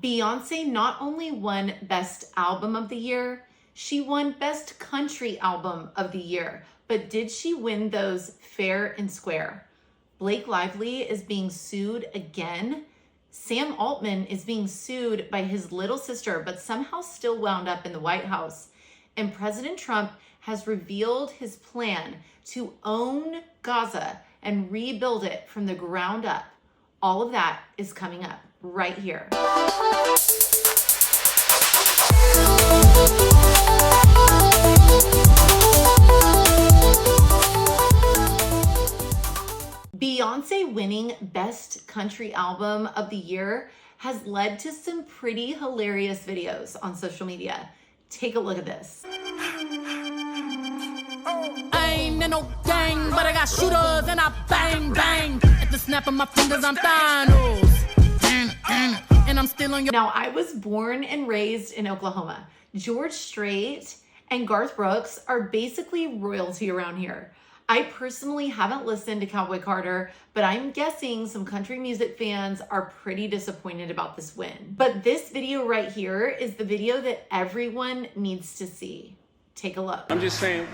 Beyoncé not only won Best Album of the Year, she won Best Country Album of the Year. But did she win those fair and square? Blake Lively is being sued again. Sam Altman is being sued by his little sister, but somehow still wound up in the White House. And President Trump has revealed his plan to own Gaza and rebuild it from the ground up. All of that is coming up right here. Beyoncé winning Best Country Album of the Year has led to some pretty hilarious videos on social media. Take a look at this. I ain't in no gang, but I got shooters and I bang, bang. At the snap of my fingers, I'm Thanos. And I'm still on your... Now, I was born and raised in Oklahoma. George Strait and Garth Brooks are basically royalty around here. I personally haven't listened to Cowboy Carter, but I'm guessing some country music fans are pretty disappointed about this win. But this video right here is the video that everyone needs to see. Take a look. I'm just saying,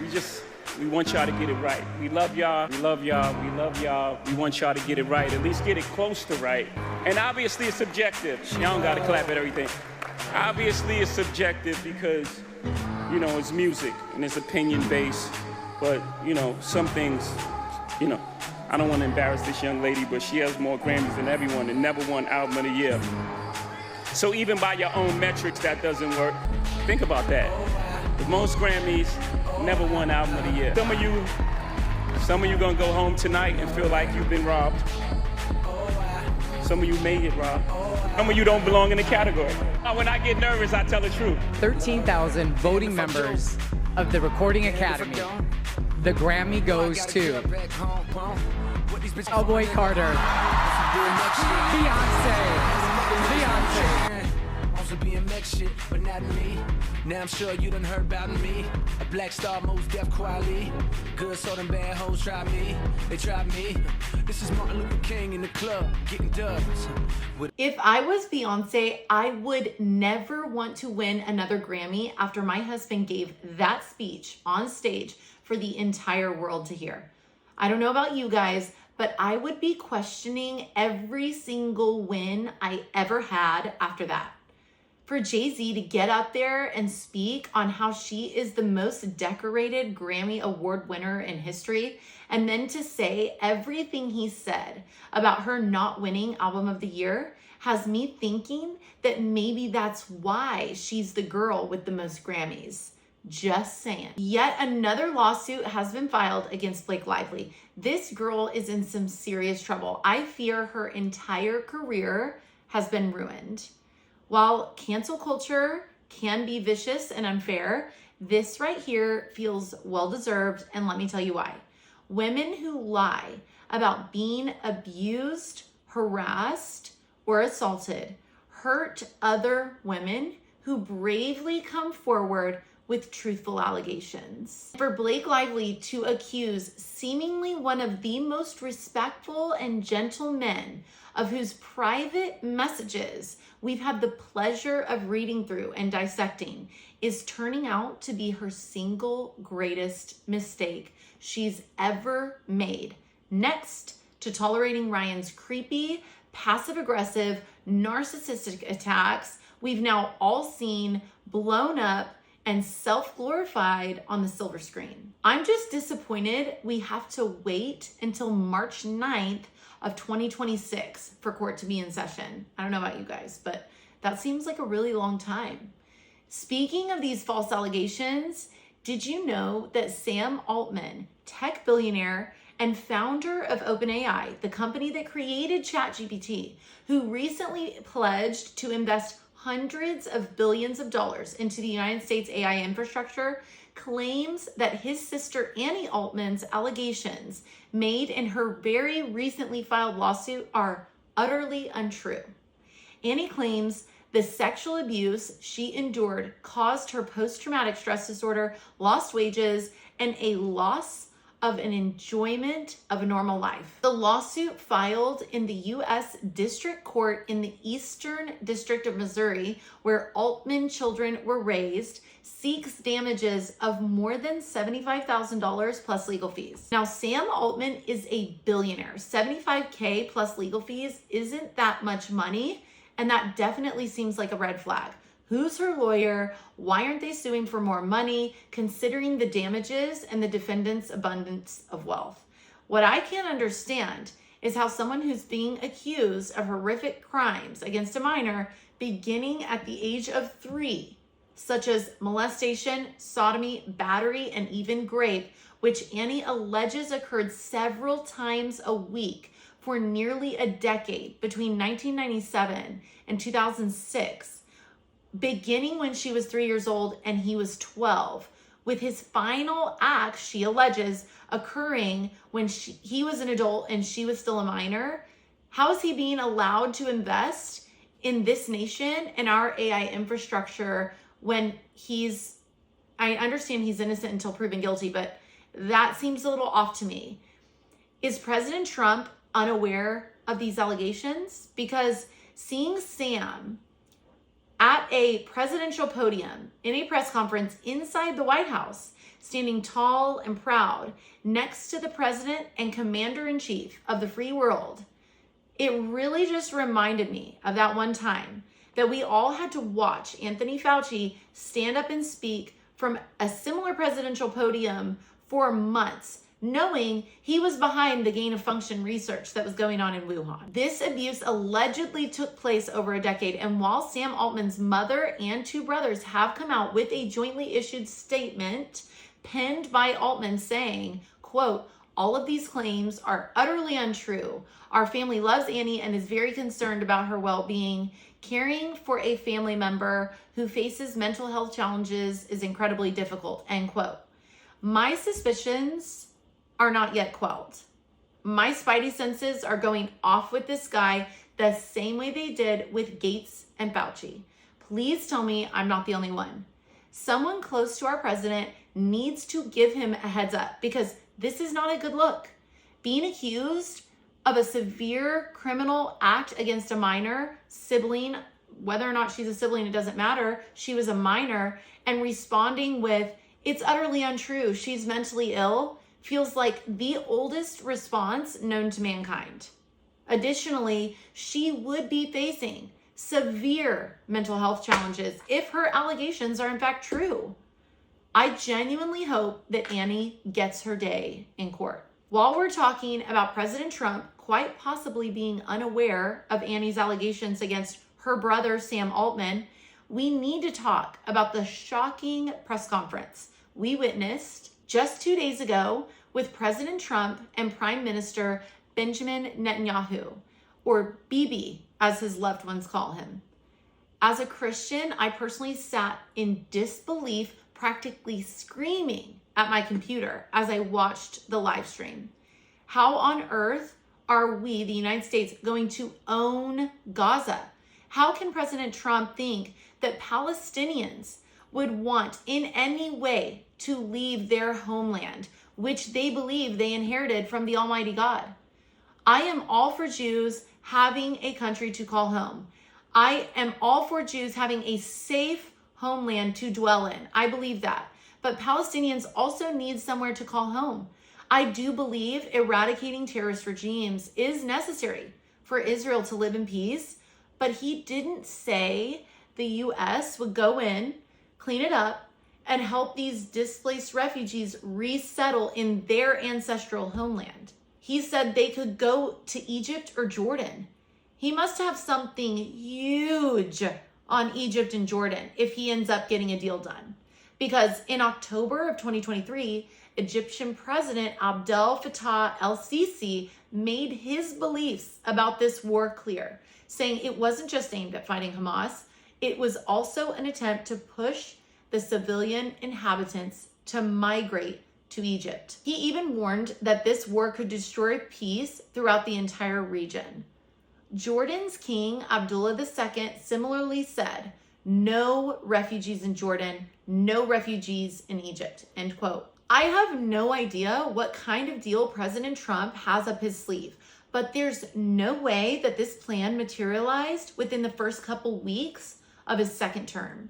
we want y'all to get it right. We love y'all, we love y'all, we love y'all. We want y'all to get it right, at least get it close to right. And obviously it's subjective. Y'all don't gotta clap at everything. Obviously it's subjective because, you know, it's music and it's opinion-based. But, you know, some things, you know, I don't want to embarrass this young lady, but she has more Grammys than everyone and never won Album of the Year. So even by your own metrics, that doesn't work. Think about that. The most Grammys, never won Album of the Year. Some of you gonna go home tonight and feel like you've been robbed. Some of you may get robbed. Some of you don't belong in the category. When I get nervous, I tell the truth. 13,000 voting members of the Recording Academy. The Grammy goes to Cowboy Carter, Beyoncé. But not me. Now I'm sure you done heard about me. A black star, most deaf quietly. Good, so them bad hoes try me. They try me. This is Martin Luther King in the club, getting dubs. If I was Beyoncé, I would never want to win another Grammy after my husband gave that speech on stage for the entire world to hear. I don't know about you guys, but I would be questioning every single win I ever had after that. For Jay-Z to get up there and speak on how she is the most decorated Grammy Award winner in history, and then to say everything he said about her not winning Album of the Year has me thinking that maybe that's why she's the girl with the most Grammys. Just saying. Yet another lawsuit has been filed against Blake Lively. This girl is in some serious trouble. I fear her entire career has been ruined. While cancel culture can be vicious and unfair, this right here feels well-deserved, and let me tell you why. Women who lie about being abused, harassed, or assaulted hurt other women who bravely come forward with truthful allegations. For Blake Lively to accuse seemingly one of the most respectful and gentle men of whose private messages we've had the pleasure of reading through and dissecting is turning out to be her single greatest mistake she's ever made. Next to tolerating Ryan's creepy, passive-aggressive, narcissistic attacks we've now all seen blown up and self-glorified on the silver screen. I'm just disappointed we have to wait until March 9th of 2026 for court to be in session. I don't know about you guys, but that seems like a really long time. Speaking of these false allegations, did you know that Sam Altman, tech billionaire and founder of OpenAI, the company that created ChatGPT, who recently pledged to invest hundreds of billions of dollars into the United States AI infrastructure, claims that his sister Annie Altman's allegations made in her very recently filed lawsuit are utterly untrue. Annie claims the sexual abuse she endured caused her post-traumatic stress disorder, lost wages, and a loss of an enjoyment of a normal life. The lawsuit filed in the U.S. District Court in the Eastern District of Missouri, where Altman children were raised, seeks damages of more than $75,000 plus legal fees. Now, Sam Altman is a billionaire. $75K plus legal fees isn't that much money, and that definitely seems like a red flag. Who's her lawyer? Why aren't they suing for more money, considering the damages and the defendant's abundance of wealth? What I can't understand is how someone who's being accused of horrific crimes against a minor beginning at the age of 3, such as molestation, sodomy, battery, and even rape, which Annie alleges occurred several times a week for nearly a decade between 1997 and 2006, beginning when she was 3 years old and he was 12, with his final act, she alleges, occurring when he was an adult and she was still a minor. How is he being allowed to invest in this nation and our AI infrastructure when I understand he's innocent until proven guilty, but that seems a little off to me. Is President Trump unaware of these allegations? Because seeing Sam at a presidential podium in a press conference inside the White House, standing tall and proud next to the president and commander-in-chief of the free world, it really just reminded me of that one time that we all had to watch Anthony Fauci stand up and speak from a similar presidential podium for months, knowing he was behind the gain-of-function research that was going on in Wuhan. This abuse allegedly took place over a decade, and while Sam Altman's mother and 2 brothers have come out with a jointly issued statement penned by Altman saying, quote, "All of these claims are utterly untrue. Our family loves Annie and is very concerned about her well-being. Caring for a family member who faces mental health challenges is incredibly difficult," end quote. My suspicions are not yet quelled. My spidey senses are going off with this guy the same way they did with Gates and Fauci. Please tell me I'm not the only one. Someone close to our president needs to give him a heads up, because this is not a good look. Being accused of a severe criminal act against a minor sibling, whether or not she's a sibling, it doesn't matter. She was a minor, and responding with, "It's utterly untrue, she's mentally ill," feels like the oldest response known to mankind. Additionally, she would be facing severe mental health challenges if her allegations are in fact true. I genuinely hope that Annie gets her day in court. While we're talking about President Trump quite possibly being unaware of Annie's allegations against her brother, Sam Altman, we need to talk about the shocking press conference we witnessed just 2 days ago with President Trump and Prime Minister Benjamin Netanyahu, or Bibi, as his loved ones call him. As a Christian, I personally sat in disbelief, practically screaming at my computer as I watched the live stream. How on earth are we, the United States, going to own Gaza? How can President Trump think that Palestinians would want in any way to leave their homeland, which they believe they inherited from the Almighty God? I am all for Jews having a country to call home. I am all for Jews having a safe homeland to dwell in. I believe that. But Palestinians also need somewhere to call home. I do believe eradicating terrorist regimes is necessary for Israel to live in peace, but he didn't say the U.S. would go in, clean it up, and help these displaced refugees resettle in their ancestral homeland. He said they could go to Egypt or Jordan. He must have something huge on Egypt and Jordan if he ends up getting a deal done. Because in October of 2023, Egyptian President Abdel Fattah el-Sisi made his beliefs about this war clear, saying it wasn't just aimed at fighting Hamas, it was also an attempt to push the civilian inhabitants to migrate to Egypt. He even warned that this war could destroy peace throughout the entire region. Jordan's King Abdullah II similarly said, "No refugees in Jordan, no refugees in Egypt," end quote. I have no idea what kind of deal President Trump has up his sleeve, but there's no way that this plan materialized within the first couple weeks of his second term.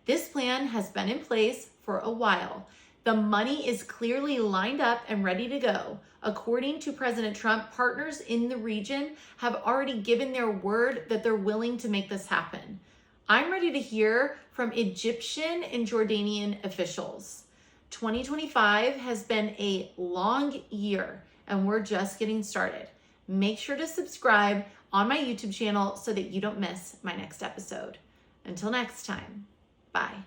This plan has been in place for a while. The money is clearly lined up and ready to go. According to President Trump, partners in the region have already given their word that they're willing to make this happen. I'm ready to hear from Egyptian and Jordanian officials. 2025 has been a long year and we're just getting started. Make sure to subscribe on my YouTube channel so that you don't miss my next episode. Until next time, bye.